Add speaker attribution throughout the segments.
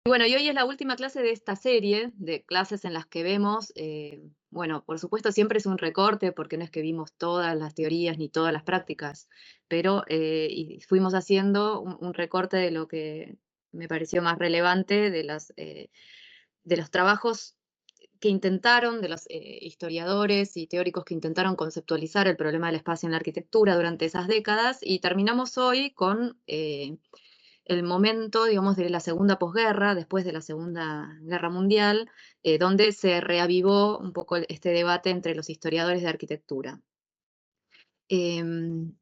Speaker 1: Bueno, y hoy es la última clase de esta serie de clases en las que vemos, bueno, por supuesto siempre es un recorte porque no es que vimos todas las teorías ni todas las prácticas, pero y fuimos haciendo un recorte de lo que me pareció más relevante de los trabajos que intentaron, de los historiadores y teóricos que intentaron conceptualizar el problema del espacio en la arquitectura durante esas décadas, y terminamos hoy con el momento, digamos, de la segunda posguerra, después de la Segunda Guerra Mundial, donde se reavivó un poco este debate entre los historiadores de arquitectura. Em,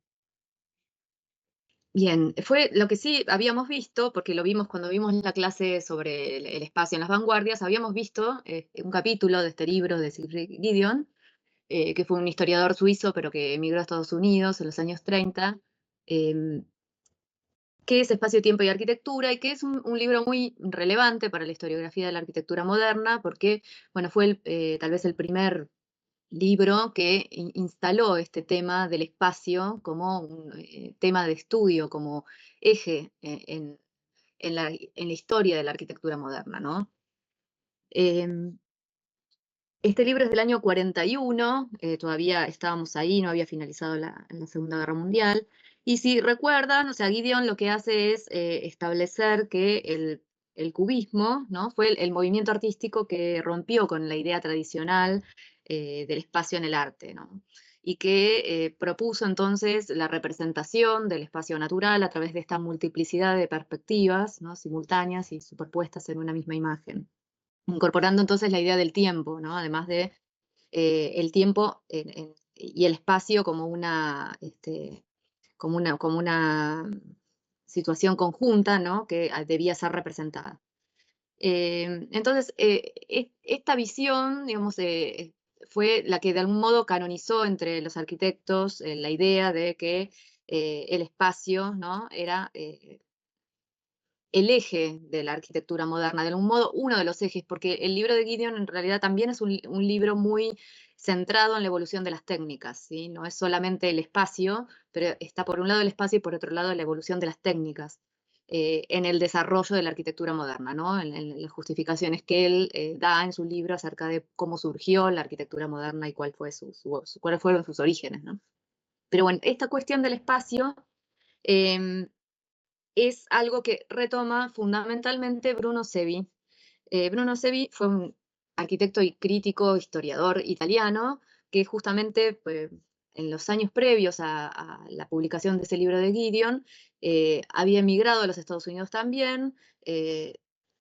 Speaker 1: Bien, fue lo que sí habíamos visto, porque lo vimos cuando vimos la clase sobre el espacio en las vanguardias, habíamos visto un capítulo de este libro de Siegfried Giedion, que fue un historiador suizo, pero que emigró a Estados Unidos en los años 30, em, que es Espacio, Tiempo y Arquitectura, y que es un libro muy relevante para la historiografía de la arquitectura moderna, porque, bueno, fue tal vez el primer libro que instaló este tema del espacio como un tema de estudio, como eje en la historia de la arquitectura moderna, ¿no? Em, este libro es del año 41, todavía estábamos ahí, no había finalizado la Segunda Guerra Mundial. Y si recuerdan, o sea, Gideon lo que hace es establecer que el cubismo, ¿no? Fue el movimiento artístico que rompió con la idea tradicional del espacio en el arte, ¿no? Y que propuso entonces la representación del espacio natural a través de esta multiplicidad de perspectivas, ¿no? Simultáneas y superpuestas en una misma imagen, incorporando entonces la idea del tiempo, ¿no? Además de el tiempo y el espacio como una situación conjunta, ¿no? Que debía ser representada. Entonces, esta visión, digamos, fue la que de algún modo canonizó entre los arquitectos la idea de que el espacio, ¿no? Era el eje de la arquitectura moderna, de algún modo uno de los ejes, porque el libro de Gideon en realidad también es un libro muy centrado en la evolución de las técnicas, ¿sí? No es solamente el espacio, pero está por un lado el espacio y por otro lado la evolución de las técnicas en el desarrollo de la arquitectura moderna, ¿no? En las justificaciones que él da en su libro acerca de cómo surgió la arquitectura moderna y cuáles fueron sus orígenes, ¿no? Pero bueno, esta cuestión del espacio em, es algo que retoma fundamentalmente Bruno Sevi. Bruno Sevi fue un arquitecto y crítico, historiador italiano, que justamente en los años previos a la publicación de ese libro de Gideon, había emigrado a los Estados Unidos también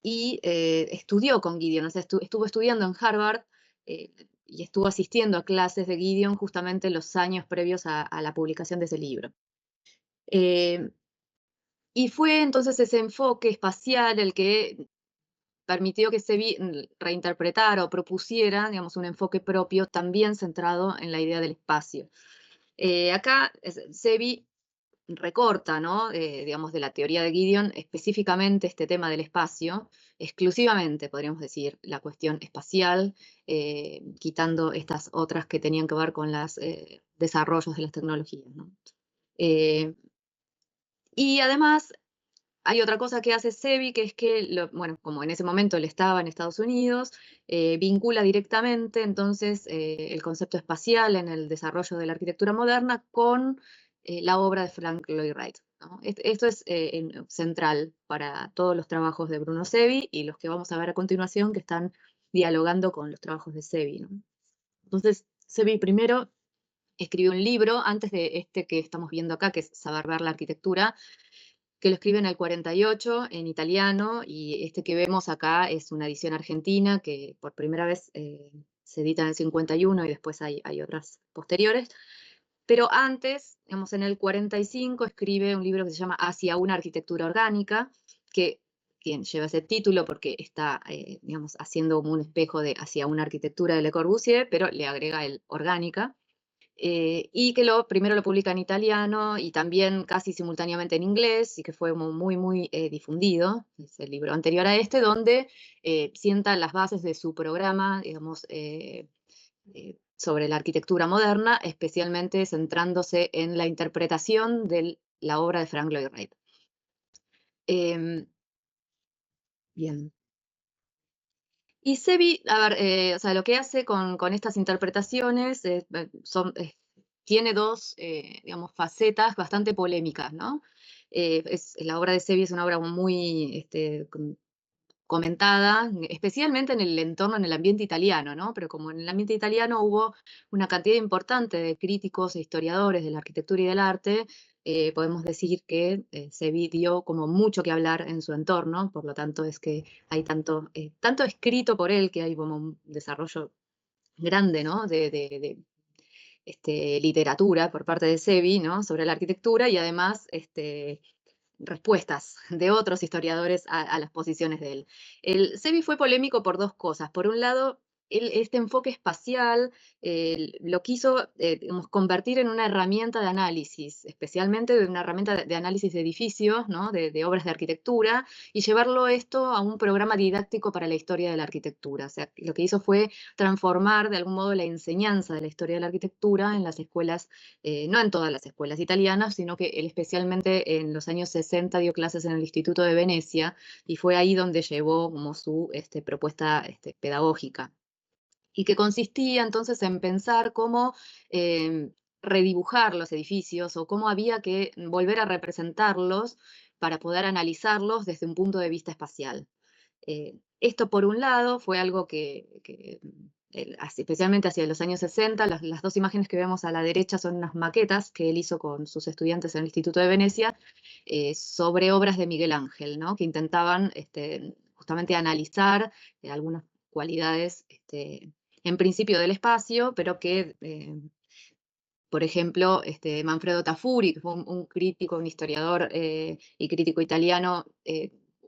Speaker 1: y estudió con Gideon, o sea, estuvo estudiando en Harvard y estuvo asistiendo a clases de Gideon justamente en los años previos a la publicación de ese libro. Eh, y fue entonces ese enfoque espacial el que permitió que Sevi reinterpretara o propusiera, digamos, un enfoque propio también centrado en la idea del espacio. Acá Sevi recorta, ¿no? Digamos, de la teoría de Gideon, específicamente este tema del espacio, exclusivamente, podríamos decir, la cuestión espacial, quitando estas otras que tenían que ver con los desarrollos de las tecnologías, ¿no? Eh, y además hay otra cosa que hace Sebi, que es que, bueno, como en ese momento él estaba en Estados Unidos, vincula directamente entonces el concepto espacial en el desarrollo de la arquitectura moderna con la obra de Frank Lloyd Wright, ¿no? Esto es central para todos los trabajos de Bruno Sevi y los que vamos a ver a continuación que están dialogando con los trabajos de Sevi, ¿no? Entonces, Sevi primero escribió un libro antes de este que estamos viendo acá, que es Saber ver la arquitectura, que lo escribe en el 48 en italiano, y este que vemos acá es una edición argentina que por primera vez se edita en el 51 y después hay otras posteriores. Pero antes, digamos, en el 45 escribe un libro que se llama Hacia una arquitectura orgánica, que lleva ese título porque está, digamos, haciendo como un espejo de Hacia una arquitectura de Le Corbusier, pero le agrega el orgánica. Y que primero lo publica en italiano y también casi simultáneamente en inglés, y que fue muy, muy difundido, es el libro anterior a este, donde sienta las bases de su programa, digamos, sobre la arquitectura moderna, especialmente centrándose en la interpretación de la obra de Frank Lloyd Wright. Bien. Y Sevi, a ver, o sea, lo que hace con estas interpretaciones tiene dos, digamos, facetas bastante polémicas, ¿no? La obra de Sevi es una obra muy comentada, especialmente en el entorno, en el ambiente italiano, ¿no? Pero como en el ambiente italiano hubo una cantidad importante de críticos e historiadores de la arquitectura y del arte, podemos decir que Sevi dio como mucho que hablar en su entorno, por lo tanto es que hay tanto escrito por él que hay como un desarrollo grande, ¿no? De literatura por parte de Sevi, ¿no? Sobre la arquitectura y además respuestas de otros historiadores a las posiciones de él. El Sevi fue polémico por dos cosas. Por un lado, este enfoque espacial lo quiso digamos, convertir en una herramienta de análisis, especialmente de una herramienta de análisis de edificios, ¿no? de obras de arquitectura, y llevarlo esto a un programa didáctico para la historia de la arquitectura. O sea, lo que hizo fue transformar de algún modo la enseñanza de la historia de la arquitectura en las escuelas, no en todas las escuelas italianas, sino que él especialmente en los años 60 dio clases en el Instituto de Venecia y fue ahí donde llevó como su propuesta pedagógica y que consistía entonces en pensar cómo redibujar los edificios o cómo había que volver a representarlos para poder analizarlos desde un punto de vista espacial. Esto, por un lado, fue algo especialmente hacia los años 60, las dos imágenes que vemos a la derecha son unas maquetas que él hizo con sus estudiantes en el Instituto de Venecia sobre obras de Miguel Ángel, ¿no? Que intentaban justamente analizar algunas cualidades, en principio del espacio, pero que por ejemplo, Manfredo Tafuri, que fue un crítico, un historiador y crítico italiano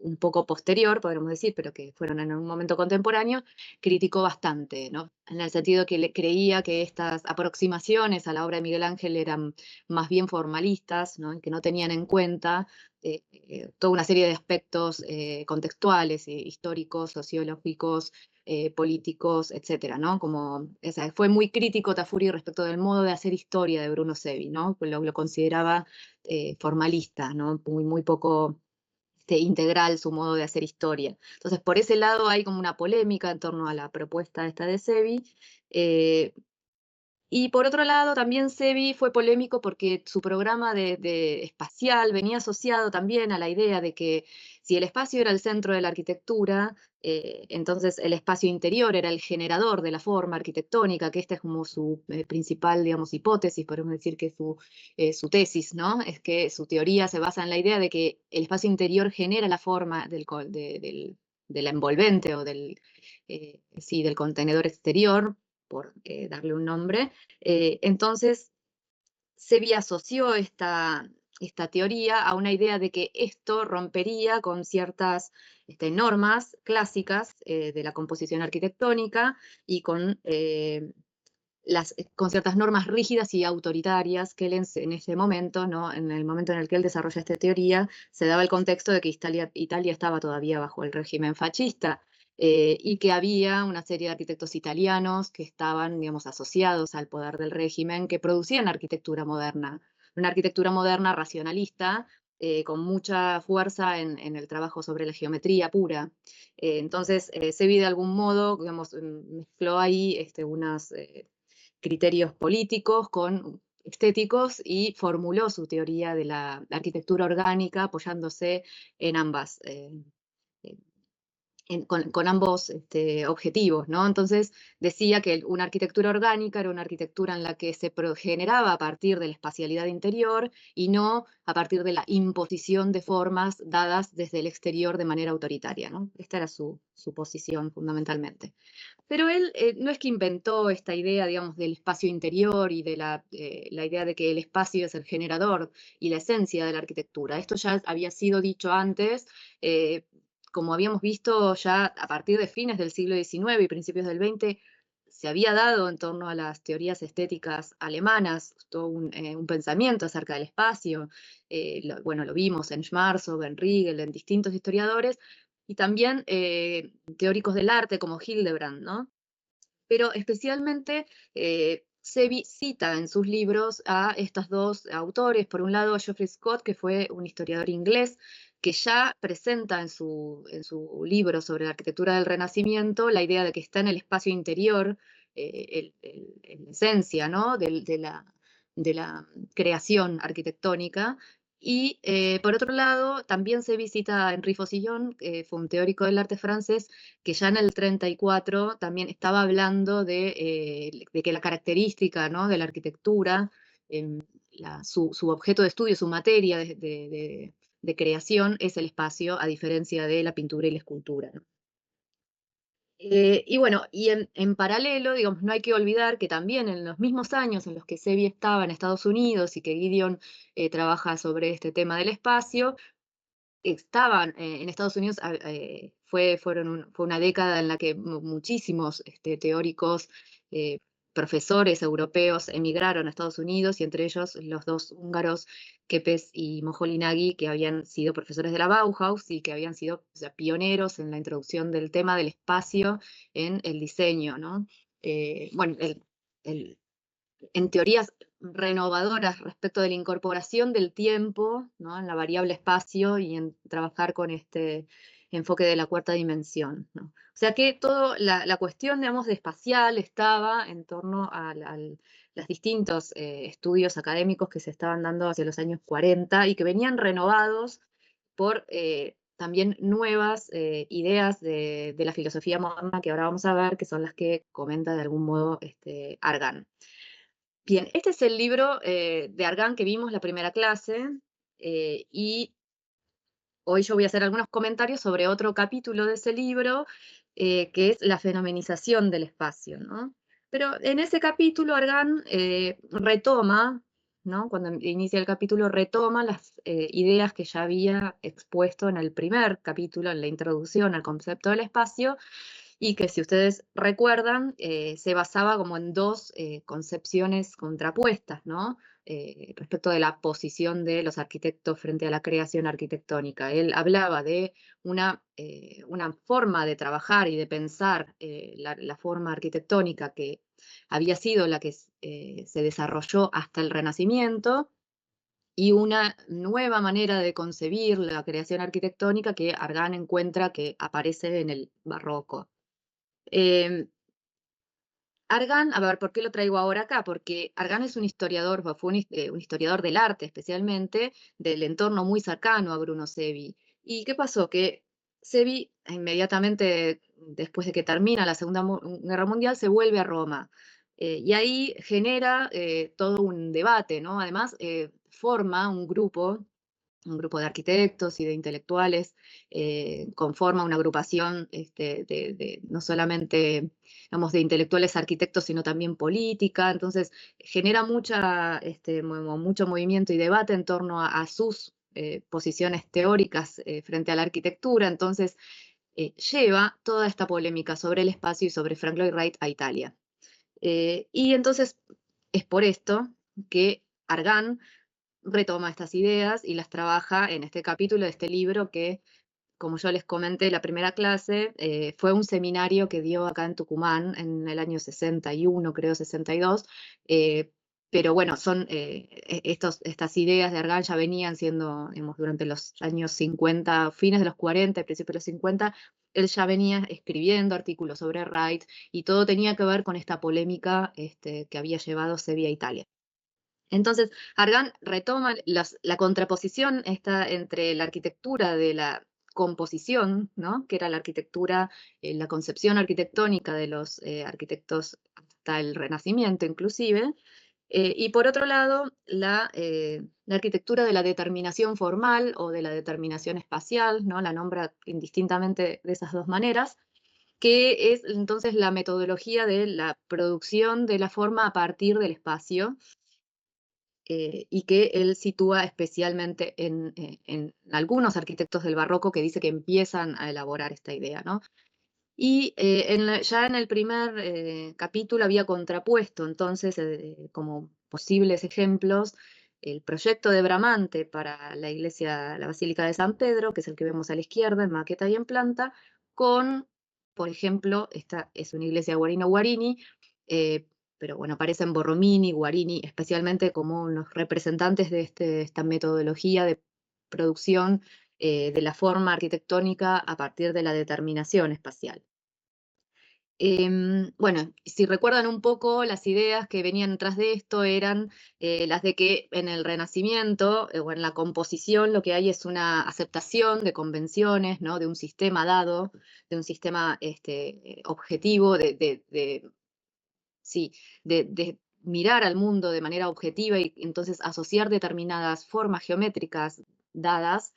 Speaker 1: un poco posterior, podríamos decir, pero que fueron en un momento contemporáneo, criticó bastante, ¿no? En el sentido que creía que estas aproximaciones a la obra de Miguel Ángel eran más bien formalistas, ¿no? Y que no tenían en cuenta toda una serie de aspectos contextuales, históricos, sociológicos, políticos, etcétera, ¿no? Como, o sea, fue muy crítico Tafuri respecto del modo de hacer historia de Bruno Sevi, ¿no? Lo consideraba formalista, ¿no? Muy poco integral su modo de hacer historia. Entonces, por ese lado hay como una polémica en torno a la propuesta esta de Sevi. Y por otro lado, también Sevi fue polémico porque su programa de espacial venía asociado también a la idea de que si el espacio era el centro de la arquitectura, entonces el espacio interior era el generador de la forma arquitectónica, que esta es como su principal, digamos, hipótesis, podemos decir que su tesis, ¿no? Es que su teoría se basa en la idea de que el espacio interior genera la forma de la envolvente o sí, del contenedor exterior, por darle un nombre. Entonces, Sevi asoció esta teoría a una idea de que esto rompería con ciertas normas clásicas de la composición arquitectónica y con ciertas normas rígidas y autoritarias que él en ese momento, ¿no? En el momento en el que él desarrolla esta teoría, se daba el contexto de que Italia estaba todavía bajo el régimen fascista y que había una serie de arquitectos italianos que estaban, digamos, asociados al poder del régimen, que producían arquitectura moderna, una arquitectura moderna racionalista, con mucha fuerza en el trabajo sobre la geometría pura. Entonces, Sevi de algún modo, digamos, mezcló ahí unas criterios políticos con estéticos y formuló su teoría de la arquitectura orgánica apoyándose en ambas, con ambos objetivos, ¿no? Entonces decía que una arquitectura orgánica era una arquitectura en la que se generaba a partir de la espacialidad interior y no a partir de la imposición de formas dadas desde el exterior de manera autoritaria, ¿no? Esta era su posición fundamentalmente. Pero él no es que inventó esta idea, digamos, del espacio interior y de la idea de que el espacio es el generador y la esencia de la arquitectura. Esto ya había sido dicho antes, como habíamos visto ya a partir de fines del siglo XIX y principios del XX, se había dado en torno a las teorías estéticas alemanas todo un pensamiento acerca del espacio. Bueno, lo vimos en Schmarzow, en Riegel, en distintos historiadores, y también teóricos del arte como Hildebrand, ¿no? Pero especialmente Sevi cita en sus libros a estos dos autores, por un lado a Geoffrey Scott, que fue un historiador inglés que ya presenta en su libro sobre la arquitectura del Renacimiento la idea de que está en el espacio interior, en esencia, ¿no? De la creación arquitectónica. Y por otro lado, también se visita Henri Fosillon, que fue un teórico del arte francés, que ya en el 34 también estaba hablando de que la característica, ¿no?, de la arquitectura, em, su objeto de estudio, su materia de creación es el espacio, a diferencia de la pintura y la escultura, ¿no? Y bueno, y en paralelo, digamos, no hay que olvidar que también en los mismos años en los que Sevi estaba en Estados Unidos y que Gideon trabaja sobre este tema del espacio, estaban en Estados Unidos, fue una década en la que muchísimos teóricos, eh, profesores europeos emigraron a Estados Unidos, y entre ellos los dos húngaros, Kepes y Moholy-Nagy, que habían sido profesores de la Bauhaus y que habían sido, o sea, pioneros en la introducción del tema del espacio en el diseño, ¿no? Bueno, el en teorías renovadoras respecto de la incorporación del tiempo, ¿no?, en la variable espacio y en trabajar con este enfoque de la cuarta dimensión, ¿no? O sea que toda la cuestión, digamos, de espacial estaba en torno a los distintos estudios académicos que se estaban dando hacia los años 40 y que venían renovados por también nuevas ideas de la filosofía moderna, que ahora vamos a ver, que son las que comenta de algún modo Argan. Bien, este es el libro de Argan que vimos la primera clase, y hoy yo voy a hacer algunos comentarios sobre otro capítulo de ese libro, que es la fenomenización del espacio, ¿no? Pero en ese capítulo Argan retoma, ¿no?, cuando inicia el capítulo, retoma las ideas que ya había expuesto en el primer capítulo, en la introducción al concepto del espacio, y que, si ustedes recuerdan, se basaba como en dos concepciones contrapuestas, ¿no? Respecto de la posición de los arquitectos frente a la creación arquitectónica. Él hablaba de una forma de trabajar y de pensar la forma arquitectónica que había sido la que se desarrolló hasta el Renacimiento, y una nueva manera de concebir la creación arquitectónica que Argan encuentra que aparece en el barroco. Eh, Argan, a ver, ¿por qué lo traigo ahora acá? Porque Argan es un historiador, fue un historiador del arte especialmente, del entorno muy cercano a Bruno Sevi. ¿Y qué pasó? Que Sevi, inmediatamente después de que termina la Segunda Guerra Mundial, se vuelve a Roma. Y ahí genera todo un debate, ¿no? Además, forma un grupo de arquitectos y de intelectuales, conforma una agrupación no solamente, digamos, de intelectuales arquitectos, sino también política. Entonces genera mucho movimiento y debate en torno a sus posiciones teóricas frente a la arquitectura. Entonces lleva toda esta polémica sobre el espacio y sobre Frank Lloyd Wright a Italia. Y entonces es por esto que Argan retoma estas ideas y las trabaja en este capítulo de este libro que, como yo les comenté la primera clase, fue un seminario que dio acá en Tucumán en el año 61, creo 62, pero bueno, estas ideas de Argan ya venían siendo, digamos, durante los años 50, fines de los 40, principios de los 50, él ya venía escribiendo artículos sobre Wright, y todo tenía que ver con esta polémica que había llevado Sevi a Italia. Entonces, Argan retoma la contraposición esta entre la arquitectura de la composición, ¿no?, que era la arquitectura, la concepción arquitectónica de los arquitectos hasta el Renacimiento inclusive, y por otro lado, la arquitectura de la determinación formal o de la determinación espacial, ¿no? La nombra indistintamente de esas dos maneras, que es entonces la metodología de la producción de la forma a partir del espacio, y que él sitúa especialmente en algunos arquitectos del barroco, que dice que empiezan a elaborar esta idea, ¿no? Y ya en el primer capítulo había contrapuesto entonces, como posibles ejemplos, el proyecto de Bramante para la iglesia, la Basílica de San Pedro, que es el que vemos a la izquierda en maqueta y en planta, con, por ejemplo, esta es una iglesia de Guarino Guarini, eh, pero bueno, aparecen Borromini, Guarini, especialmente como los representantes de esta metodología de producción de la forma arquitectónica a partir de la determinación espacial. Bueno, si recuerdan un poco, las ideas que venían detrás de esto eran las de que en el Renacimiento o en la composición lo que hay es una aceptación de convenciones, ¿no? De un sistema dado, de un sistema objetivo, sí, de mirar al mundo de manera objetiva y entonces asociar determinadas formas geométricas dadas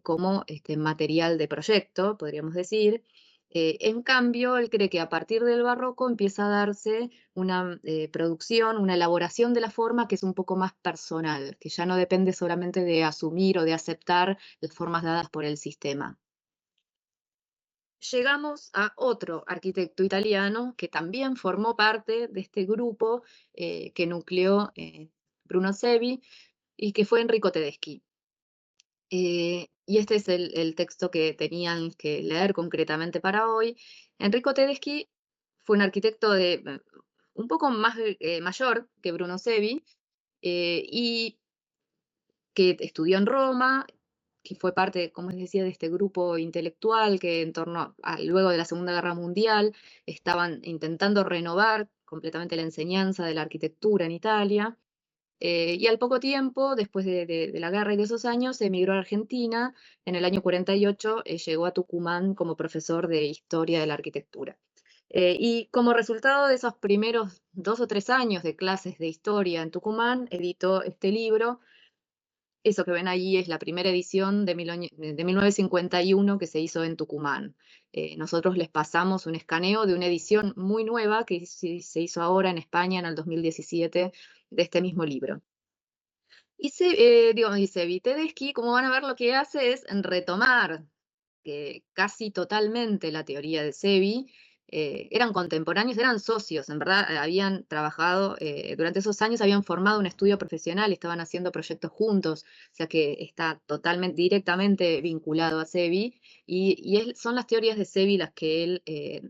Speaker 1: como material de proyecto, podríamos decir. En cambio, él cree que a partir del barroco empieza a darse una producción, una elaboración de la forma que es un poco más personal, que ya no depende solamente de asumir o de aceptar las formas dadas por el sistema. Llegamos a otro arquitecto italiano que también formó parte de este grupo que nucleó Bruno Sevi y que fue Enrico Tedeschi. Y este es el texto que tenían que leer concretamente para hoy. Enrico Tedeschi fue un arquitecto un poco más mayor que Bruno Sevi y que estudió en Roma, que fue parte, como les decía, de este grupo intelectual que en torno luego de la Segunda Guerra Mundial estaban intentando renovar completamente la enseñanza de la arquitectura en Italia. Y al poco tiempo, después de la guerra y de esos años, emigró a Argentina. En el año 48 llegó a Tucumán como profesor de Historia de la Arquitectura. Y como resultado de esos primeros 2 o 3 años de clases de historia en Tucumán, editó este libro. Eso que ven ahí es la primera edición de 1951 que se hizo en Tucumán. Nosotros les pasamos un escaneo de una edición muy nueva que se hizo ahora en España en el 2017 de este mismo libro. Dice Vitebsky, como van a ver, lo que hace es retomar casi totalmente la teoría de Sevi. Eran contemporáneos, eran socios, en verdad habían trabajado, durante esos años habían formado un estudio profesional, estaban haciendo proyectos juntos, o sea que está totalmente, directamente vinculado a Sevi, son las teorías de Sevi las que él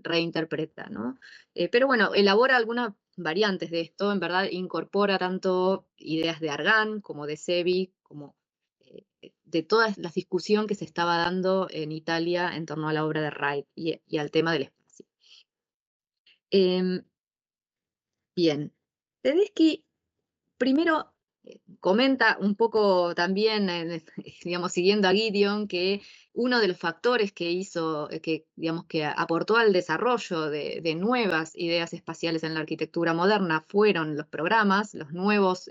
Speaker 1: reinterpreta, ¿no? Pero bueno, elabora algunas variantes de esto, en verdad incorpora tanto ideas de Argan como de Sevi, como de toda la discusión que se estaba dando en Italia en torno a la obra de Wright y al tema del espacio. Em, Bien, Tedeschi primero comenta un poco también, digamos, siguiendo a Gideon, que uno de los factores que hizo, digamos, que aportó al desarrollo de nuevas ideas espaciales en la arquitectura moderna fueron los programas, las nuevas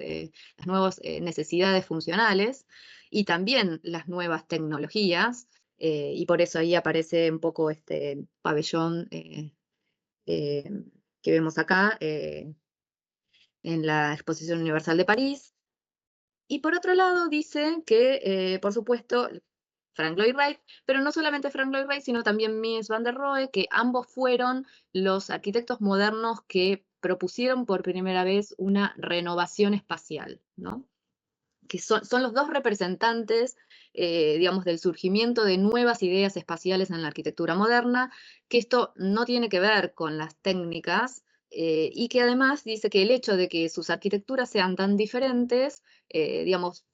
Speaker 1: necesidades funcionales y también las nuevas tecnologías. Y por eso ahí aparece un poco este pabellón eh, que vemos acá en la Exposición Universal de París. Y por otro lado dice que, por supuesto, Frank Lloyd Wright, pero no solamente Frank Lloyd Wright, sino también Mies van der Rohe, que ambos fueron los arquitectos modernos que propusieron por primera vez una renovación espacial, ¿no? Que son los dos representantes, digamos, del surgimiento de nuevas ideas espaciales en la arquitectura moderna, que esto no tiene que ver con las técnicas, y que además dice que el hecho de que sus arquitecturas sean tan diferentes, digamos,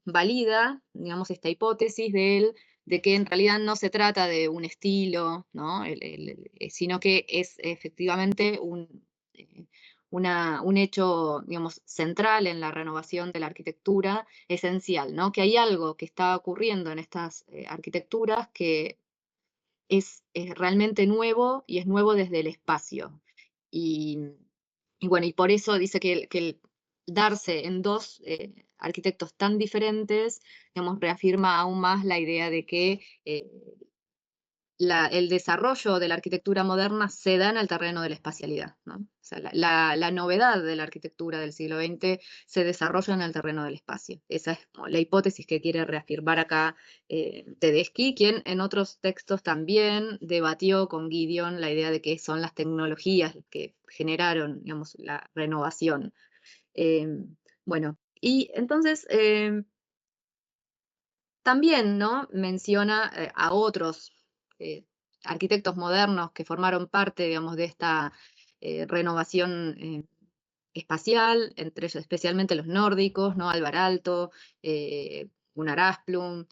Speaker 1: valida, digamos, esta hipótesis de él, de que en realidad no se trata de un estilo, ¿no? Sino que es efectivamente eh, un hecho, digamos, central en la renovación de la arquitectura, esencial, ¿no? Que hay algo que está ocurriendo en estas arquitecturas que es realmente nuevo y es nuevo desde el espacio. Y, y bueno, y por eso dice que el darse en dos arquitectos tan diferentes, digamos, reafirma aún más la idea de que el desarrollo de la arquitectura moderna se da en el terreno de la espacialidad, ¿no? O sea, la novedad de la arquitectura del siglo XX se desarrolla en el terreno del espacio. Esa es como la hipótesis que quiere reafirmar acá Tedeschi, quien en otros textos también debatió con Gideon la idea de que son las tecnologías que generaron, digamos, la renovación. Eh, bueno, y entonces también, ¿no? Menciona a otros eh, arquitectos modernos que formaron parte, digamos, de esta renovación espacial, entre ellos especialmente los nórdicos, ¿no? Alvar Aalto, Gunnar Asplund,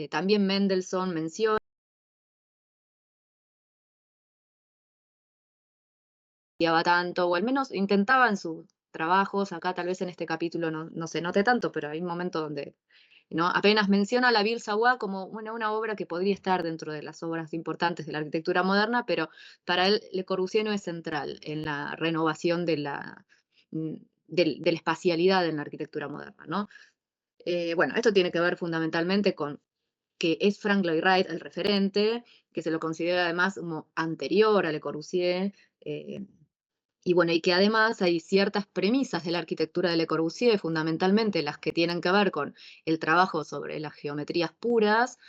Speaker 1: también Mendelssohn menciona tanto, o al menos intentaba en sus trabajos, acá tal vez en este capítulo no se note tanto, pero hay un momento donde, ¿no? Apenas menciona la Ville Savoye como una obra que podría estar dentro de las obras importantes de la arquitectura moderna, pero para él Le Corbusier no es central en la renovación mm, de la espacialidad en la arquitectura moderna, ¿no? Bueno, esto tiene que ver fundamentalmente con que es Frank Lloyd Wright el referente, que se lo considera además como anterior a Le Corbusier, eh, y bueno, y que además hay ciertas premisas de la arquitectura de Le Corbusier, fundamentalmente las que tienen que ver con el trabajo sobre las geometrías puras,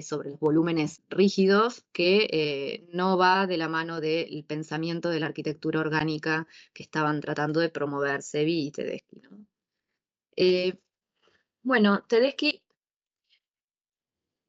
Speaker 1: sobre los volúmenes rígidos, que no va de la mano del pensamiento de la arquitectura orgánica que estaban tratando de promover Sevy y Tedeschi, ¿no? Eh, bueno, Tedeschi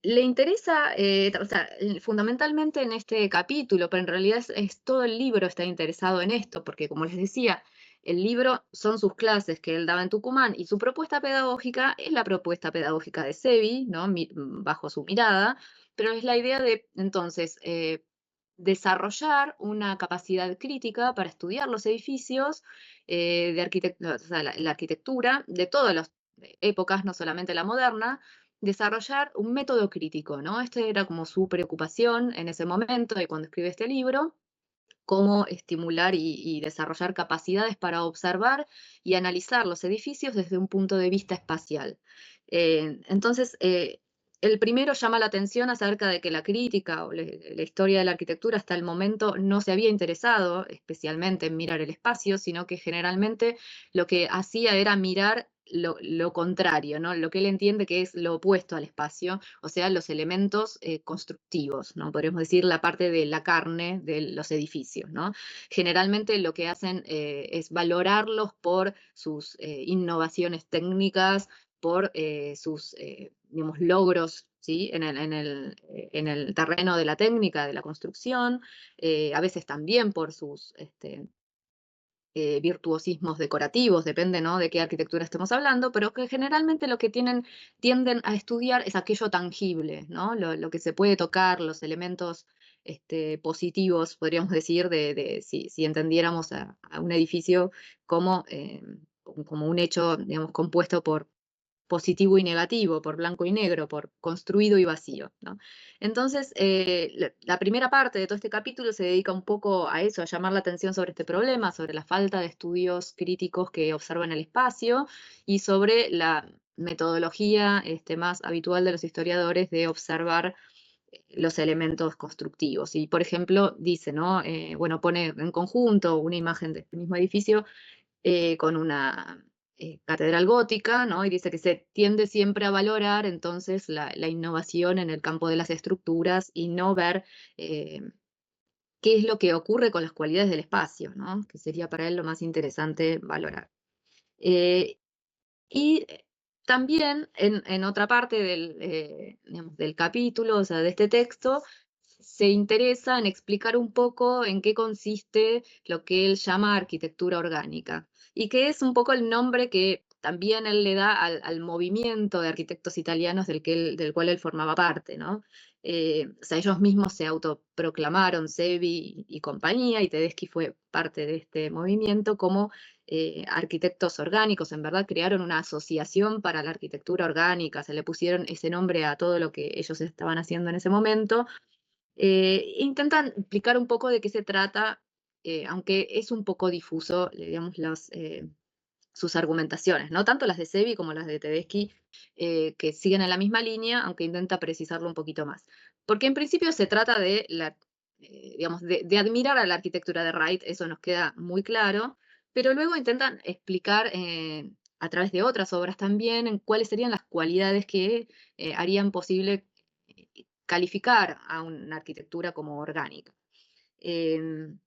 Speaker 1: le interesa, o sea, fundamentalmente en este capítulo, pero en realidad todo el libro está interesado en esto, porque como les decía, el libro son sus clases que él daba en Tucumán y su propuesta pedagógica es la propuesta pedagógica de Sevy, ¿no? Bajo su mirada, pero es la idea de entonces desarrollar una capacidad crítica para estudiar los edificios o sea, la arquitectura de todas las épocas, no solamente la moderna, desarrollar un método crítico, ¿no? Esta era como su preocupación en ese momento y cuando escribe este libro, cómo estimular y desarrollar capacidades para observar y analizar los edificios desde un punto de vista espacial. Entonces, el primero llama la atención acerca de que la crítica o la historia de la arquitectura hasta el momento no se había interesado especialmente en mirar el espacio, sino que generalmente lo que hacía era mirar lo contrario, ¿no? Lo que él entiende que es lo opuesto al espacio, o sea, los elementos constructivos, ¿no? Podríamos decir la parte de la carne de los edificios, ¿no? Generalmente lo que hacen es valorarlos por sus innovaciones técnicas, por sus, digamos, logros, ¿sí? En el terreno de la técnica, de la construcción, a veces también por sus virtuosismos decorativos, depende, ¿no? De qué arquitectura estemos hablando, pero que generalmente lo que tienden a estudiar es aquello tangible, ¿no? Lo que se puede tocar, los elementos positivos, podríamos decir, si entendiéramos a un edificio como, como un hecho, digamos, compuesto por positivo y negativo, por blanco y negro, por construido y vacío, ¿no? Entonces, la primera parte de todo este capítulo se dedica un poco a eso, a llamar la atención sobre este problema, sobre la falta de estudios críticos que observan el espacio y sobre la metodología más habitual de los historiadores de observar los elementos constructivos. Y, por ejemplo, dice, ¿no? Bueno, pone en conjunto una imagen de este mismo edificio con una catedral gótica, ¿no? Y dice que se tiende siempre a valorar entonces la innovación en el campo de las estructuras y no ver qué es lo que ocurre con las cualidades del espacio, ¿no? Que sería para él lo más interesante valorar. Eh, y también en otra parte digamos, del capítulo, o sea, de este texto, se interesa en explicar un poco en qué consiste lo que él llama arquitectura orgánica, y que es un poco el nombre que también él le da al movimiento de arquitectos italianos del cual él formaba parte, ¿no? O sea, ellos mismos se autoproclamaron, Sevi y compañía, y Tedeschi fue parte de este movimiento como arquitectos orgánicos. En verdad crearon una asociación para la arquitectura orgánica, se le pusieron ese nombre a todo lo que ellos estaban haciendo en ese momento. Intentan explicar un poco de qué se trata, aunque es un poco difuso, digamos, sus argumentaciones, ¿no? Tanto las de Sevi como las de Tedeschi, que siguen en la misma línea, aunque intenta precisarlo un poquito más. Porque en principio se trata digamos, de admirar a la arquitectura de Wright, eso nos queda muy claro, pero luego intentan explicar a través de otras obras también en cuáles serían las cualidades que harían posible calificar a una arquitectura como orgánica. Em,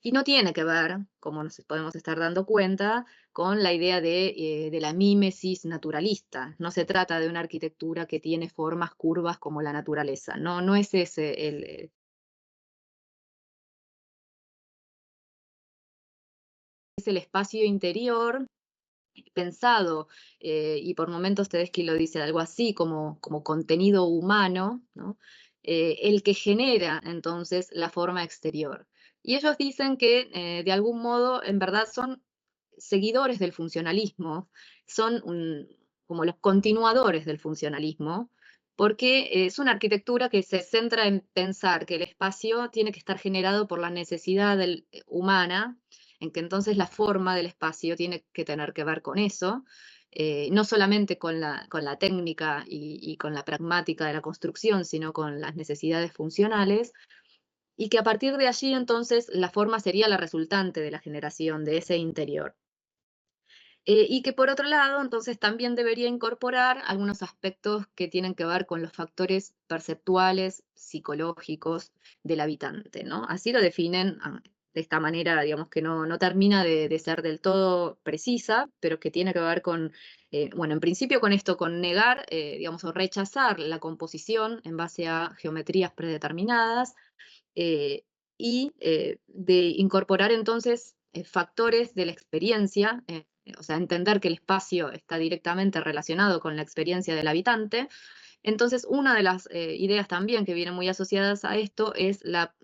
Speaker 1: y no tiene que ver, como nos podemos estar dando cuenta, con la idea de la mímesis naturalista. No se trata de una arquitectura que tiene formas curvas como la naturaleza. No, no es ese es el espacio interior pensado, y por momentos Tedeschi lo dice algo así como contenido humano, ¿no? El que genera entonces la forma exterior. Y ellos dicen que de algún modo en verdad son seguidores del funcionalismo, son como los continuadores del funcionalismo, porque es una arquitectura que se centra en pensar que el espacio tiene que estar generado por la necesidad humana, en que entonces la forma del espacio tiene que tener que ver con eso, no solamente con la técnica y con la pragmática de la construcción, sino con las necesidades funcionales, y que a partir de allí entonces la forma sería la resultante de la generación de ese interior. Y que por otro lado, entonces también debería incorporar algunos aspectos que tienen que ver con los factores perceptuales, psicológicos del habitante, ¿no? Así lo definen de esta manera, digamos que no termina de ser del todo precisa, pero que tiene que ver con, bueno, en principio con esto, con negar, digamos, o rechazar la composición en base a geometrías predeterminadas, eh, y de incorporar entonces factores de la experiencia, o sea, entender que el espacio está directamente relacionado con la experiencia del habitante. Entonces, una de las ideas también que vienen muy asociadas a esto es la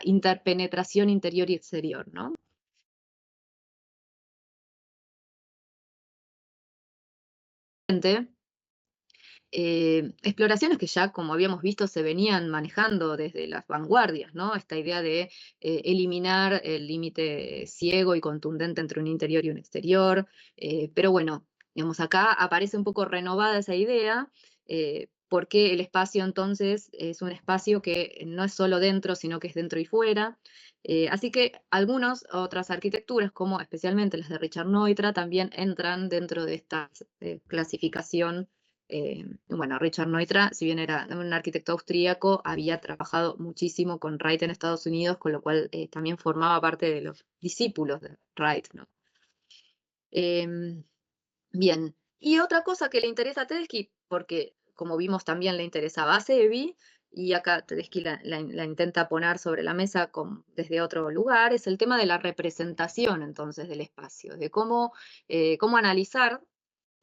Speaker 1: interpenetración interior y exterior, ¿no? Exploraciones que ya, como habíamos visto, se venían manejando desde las vanguardias, ¿no? Esta idea de eliminar el límite ciego y contundente entre un interior y un exterior. Pero bueno, digamos, acá aparece un poco renovada esa idea, porque el espacio entonces es un espacio que no es solo dentro, sino que es dentro y fuera. Así que algunas otras arquitecturas, como especialmente las de Richard Neutra, también entran dentro de esta clasificación. Bueno, Richard Neutra, si bien era un arquitecto austríaco, había trabajado muchísimo con Wright en Estados Unidos, con lo cual también formaba parte de los discípulos de Wright, ¿no? Em, Bien, y otra cosa que le interesa a Tedeschi, porque como vimos también le interesaba a Sevi, y acá Tedeschi la intenta poner sobre la mesa desde otro lugar, es el tema de la representación entonces del espacio, de cómo analizar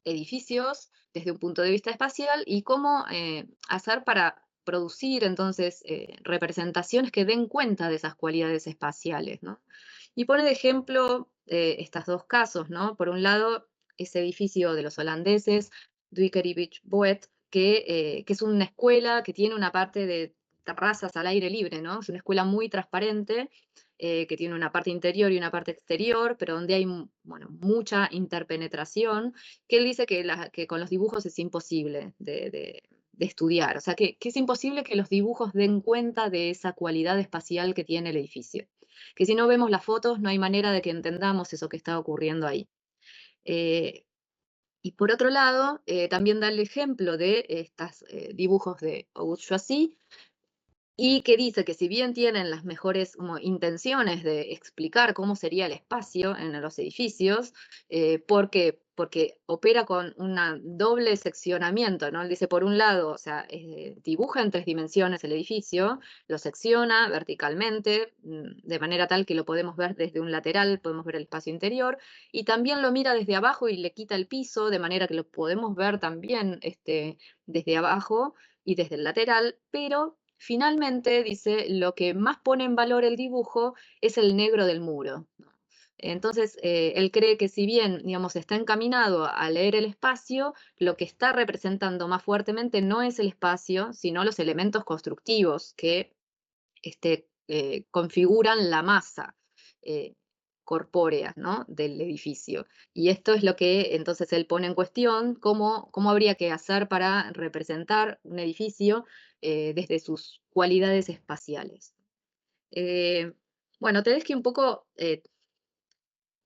Speaker 1: edificios desde un punto de vista espacial y cómo hacer para producir entonces representaciones que den cuenta de esas cualidades espaciales, ¿no? Y pone de ejemplo estos dos casos, ¿no? Por un lado, ese edificio de los holandeses, Duikerivich Boet, que es una escuela que tiene una parte de terrazas al aire libre, ¿no? Es una escuela muy transparente, que tiene una parte interior y una parte exterior, pero donde hay, bueno, mucha interpenetración, que él dice que con los dibujos es imposible de estudiar, o sea, que es imposible que los dibujos den cuenta de esa cualidad espacial que tiene el edificio, que si no vemos las fotos no hay manera de que entendamos eso que está ocurriendo ahí. Eh, y por otro lado, también da el ejemplo de estos dibujos de Auguste Choisy, y que dice que si bien tienen las mejores como, intenciones de explicar cómo sería el espacio en los edificios, porque opera con un doble seccionamiento, ¿no? Él dice, por un lado, o sea, dibuja en tres dimensiones el edificio, lo secciona verticalmente, de manera tal que lo podemos ver desde un lateral, podemos ver el espacio interior, y también lo mira desde abajo y le quita el piso, de manera que lo podemos ver también desde abajo y desde el lateral, pero finalmente, dice, lo que más pone en valor el dibujo es el negro del muro, ¿no? Entonces, él cree que si bien, digamos, está encaminado a leer el espacio, lo que está representando más fuertemente no es el espacio, sino los elementos constructivos que configuran la masa eh, corpórea, ¿no? Del edificio. Y esto es lo que entonces él pone en cuestión, cómo habría que hacer para representar un edificio desde sus cualidades espaciales. Eh, bueno, Tedeschi un poco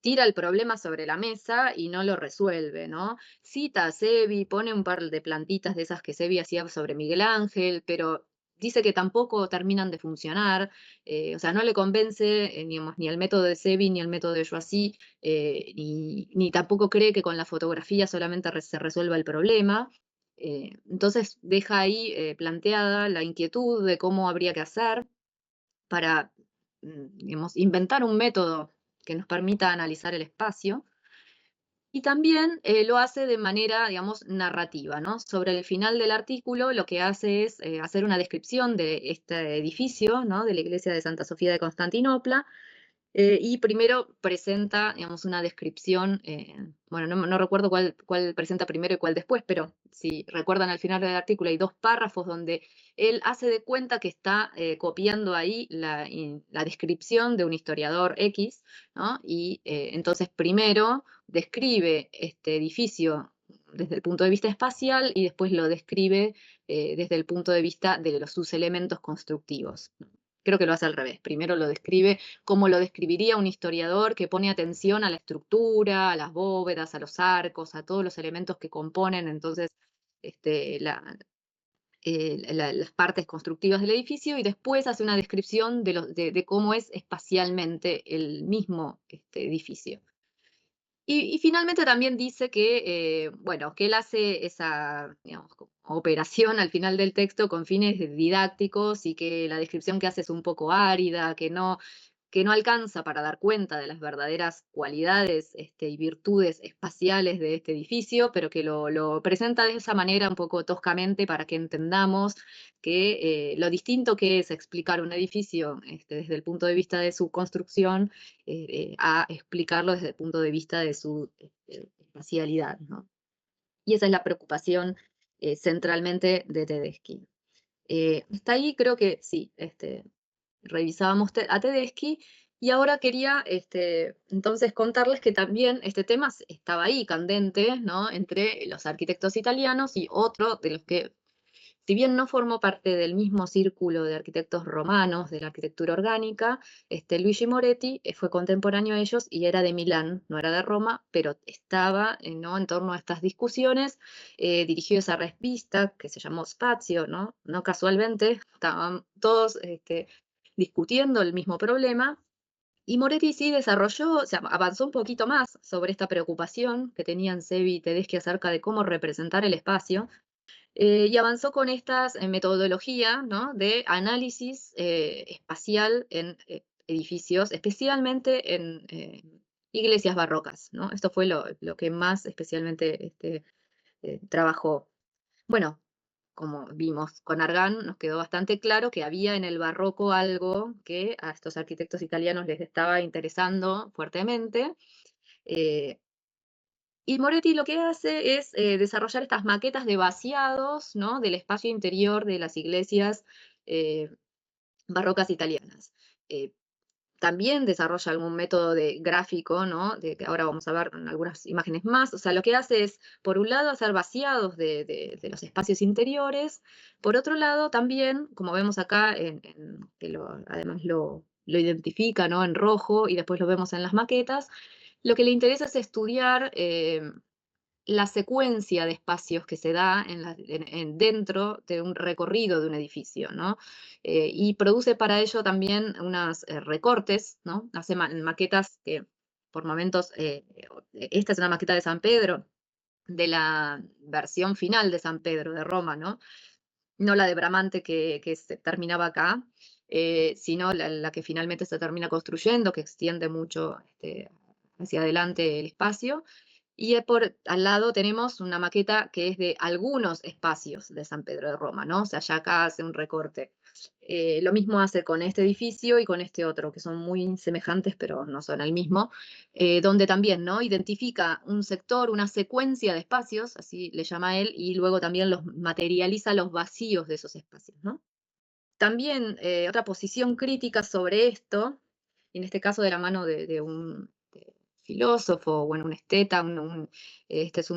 Speaker 1: tira el problema sobre la mesa y no lo resuelve, ¿no? Cita a Sevi, pone un par de plantitas de esas que Sevi hacía sobre Miguel Ángel, pero dice que tampoco terminan de funcionar, o sea, no le convence digamos, ni el método de Sevi ni el método de Joassi, ni tampoco cree que con la fotografía solamente se resuelva el problema. Entonces deja ahí planteada la inquietud de cómo habría que hacer para, digamos, inventar un método que nos permita analizar el espacio. Y también lo hace de manera, digamos, narrativa, ¿no? Sobre el final del artículo lo que hace es hacer una descripción de este edificio, ¿no? De la iglesia de Santa Sofía de Constantinopla, y primero presenta, digamos, una descripción, bueno, no recuerdo cuál presenta primero y cuál después, pero si recuerdan al final del artículo hay dos párrafos donde él hace de cuenta que está copiando ahí la descripción de un historiador X, ¿no? Y entonces primero describe este edificio desde el punto de vista espacial y después lo describe desde el punto de vista de sus elementos constructivos. Creo que lo hace al revés. Primero lo describe como lo describiría un historiador que pone atención a la estructura, a las bóvedas, a los arcos, a todos los elementos que componen entonces este, las partes constructivas del edificio y después hace una descripción de cómo es espacialmente el mismo edificio. Y finalmente también dice que, bueno, que él hace esa, digamos, como operación al final del texto con fines didácticos y que la descripción que hace es un poco árida, que no alcanza para dar cuenta de las verdaderas cualidades y virtudes espaciales de este edificio, pero que lo presenta de esa manera un poco toscamente para que entendamos que lo distinto que es explicar un edificio desde el punto de vista de su construcción a explicarlo desde el punto de vista de su espacialidad, ¿no? Y esa es la preocupación centralmente de Tedeschi. Hasta ahí creo que sí, revisábamos a Tedeschi y ahora quería entonces contarles que también este tema estaba ahí candente, ¿no? Entre los arquitectos italianos y otro de los que, si bien no formó parte del mismo círculo de arquitectos romanos, de la arquitectura orgánica, Luigi Moretti fue contemporáneo a ellos y era de Milán, no era de Roma, pero estaba ¿no? en torno a estas discusiones, dirigió esa revista que se llamó Spazio, ¿no? No casualmente, estaban todos discutiendo el mismo problema. Y Moretti sí desarrolló, o sea, avanzó un poquito más sobre esta preocupación que tenían Sevi y Tedeschi acerca de cómo representar el espacio, y avanzó con esta metodología, ¿no? De análisis espacial en edificios, especialmente en iglesias barrocas, ¿no? Esto fue lo que más especialmente trabajó. Bueno, como vimos con Argan, nos quedó bastante claro que había en el barroco algo que a estos arquitectos italianos les estaba interesando fuertemente. eh, y Moretti lo que hace es desarrollar estas maquetas de vaciados, ¿no? Del espacio interior de las iglesias eh, barrocas italianas. Eh, También desarrolla algún método de gráfico, ¿no? De que ahora vamos a ver en algunas imágenes más. O sea, lo que hace es, por un lado, hacer vaciados de los espacios interiores. Por otro lado, también, como vemos acá, que además lo identifica, ¿no? En rojo y después lo vemos en las maquetas, lo que le interesa es estudiar la secuencia de espacios que se da dentro de un recorrido de un edificio, ¿no? Y produce para ello también unos recortes, ¿no? Hace maquetas que por momentos, esta es una maqueta de San Pedro, de la versión final de San Pedro de Roma, ¿no? No la de Bramante que se terminaba acá, sino la que finalmente se termina construyendo, que extiende mucho hacia adelante el espacio. Y al lado tenemos una maqueta que es de algunos espacios de San Pedro de Roma, ¿no? O sea, ya acá hace un recorte. Lo mismo hace con este edificio y con este otro, que son muy semejantes, pero no son el mismo, donde también, ¿no? Identifica un sector, una secuencia de espacios, así le llama él, y luego también los materializa los vacíos de esos espacios, ¿no? También otra posición crítica sobre esto, y en este caso de la mano de un filósofo, bueno, un esteta, este es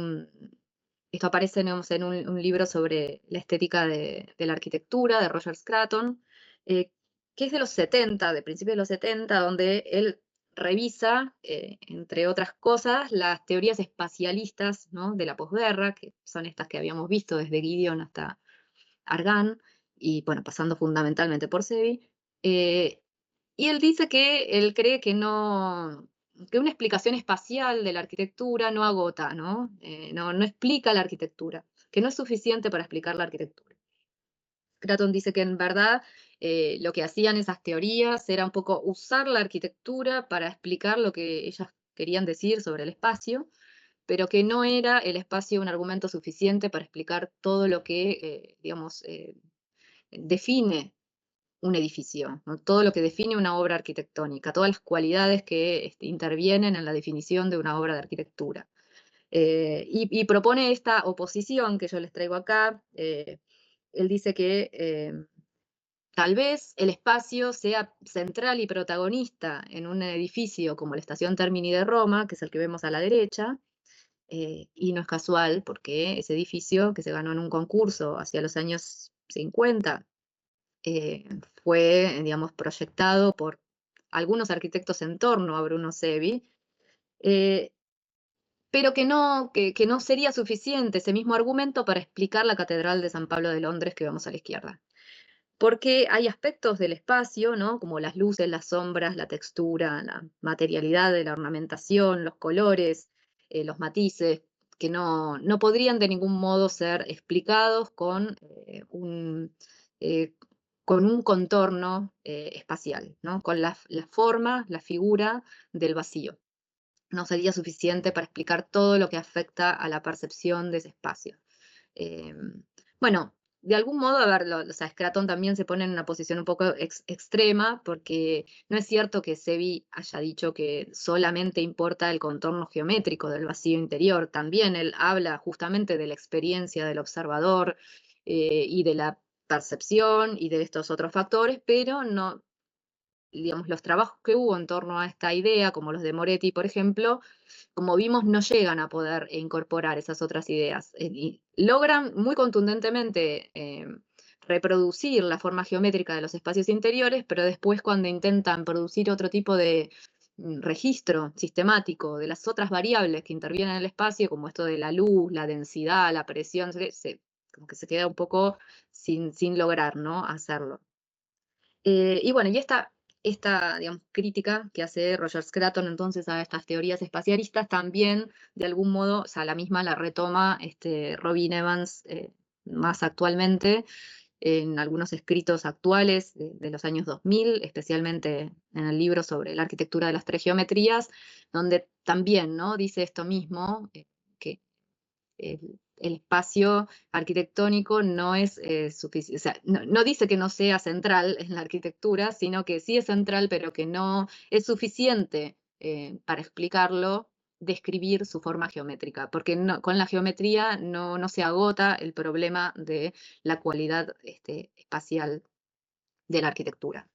Speaker 1: esto aparece digamos, en un libro sobre la estética de la arquitectura de Roger Scruton, eh, que es de los 70, de principios de los 70, donde él revisa, entre otras cosas, las teorías espacialistas, ¿no? De la posguerra, que son estas que habíamos visto desde Gideon hasta Argan, y bueno, pasando fundamentalmente por Sevi. eh, y él dice que él cree que no, que una explicación espacial de la arquitectura no agota, ¿no? No explica la arquitectura, que no es suficiente para explicar la arquitectura. Craton dice que en verdad lo que hacían esas teorías era un poco usar la arquitectura para explicar lo que ellas querían decir sobre el espacio, pero que no era el espacio un argumento suficiente para explicar todo lo que, digamos, define un edificio, ¿no? Todo lo que define una obra arquitectónica, todas las cualidades que intervienen en la definición de una obra de arquitectura. Y propone esta oposición que yo les traigo acá. Él dice que tal vez el espacio sea central y protagonista en un edificio como la Estación Termini de Roma, que es el que vemos a la derecha, y no es casual porque ese edificio, que se ganó en un concurso hacia los años 50, eh, fue, digamos, proyectado por algunos arquitectos en torno a Bruno Sevi, eh, pero que no sería suficiente ese mismo argumento para explicar la Catedral de San Pablo de Londres que vemos a la izquierda. Porque hay aspectos del espacio, ¿no? Como las luces, las sombras, la textura, la materialidad de la ornamentación, los colores, los matices, que no podrían de ningún modo ser explicados eh, con un contorno espacial, ¿no? Con la forma, la figura del vacío. No sería suficiente para explicar todo lo que afecta a la percepción de ese espacio. Eh, bueno, de algún modo, a ver, o sea, Scraton también se pone en una posición un poco extrema, porque no es cierto que Sevi haya dicho que solamente importa el contorno geométrico del vacío interior. También él habla justamente de la experiencia del observador y de la percepción y de estos otros factores, pero no, digamos, los trabajos que hubo en torno a esta idea, como los de Moretti, por ejemplo, como vimos, no llegan a poder incorporar esas otras ideas. Y logran muy contundentemente reproducir la forma geométrica de los espacios interiores, pero después cuando intentan producir otro tipo de registro sistemático de las otras variables que intervienen en el espacio, como esto de la luz, la densidad, la presión, como que se queda un poco sin lograr, ¿no?, hacerlo. Y bueno, y esta, digamos, crítica que hace Roger Scruton entonces a estas teorías espacialistas también, de algún modo, o sea, la misma la retoma Robin Evans más actualmente en algunos escritos actuales de los años 2000, especialmente en el libro sobre la arquitectura de las tres geometrías, donde también, ¿no?, dice esto mismo, que el espacio arquitectónico no es suficiente, o sea, no dice que no sea central en la arquitectura, sino que sí es central, pero que no es suficiente para explicarlo, describir su forma geométrica, porque con la geometría no se agota el problema de la cualidad espacial de la arquitectura.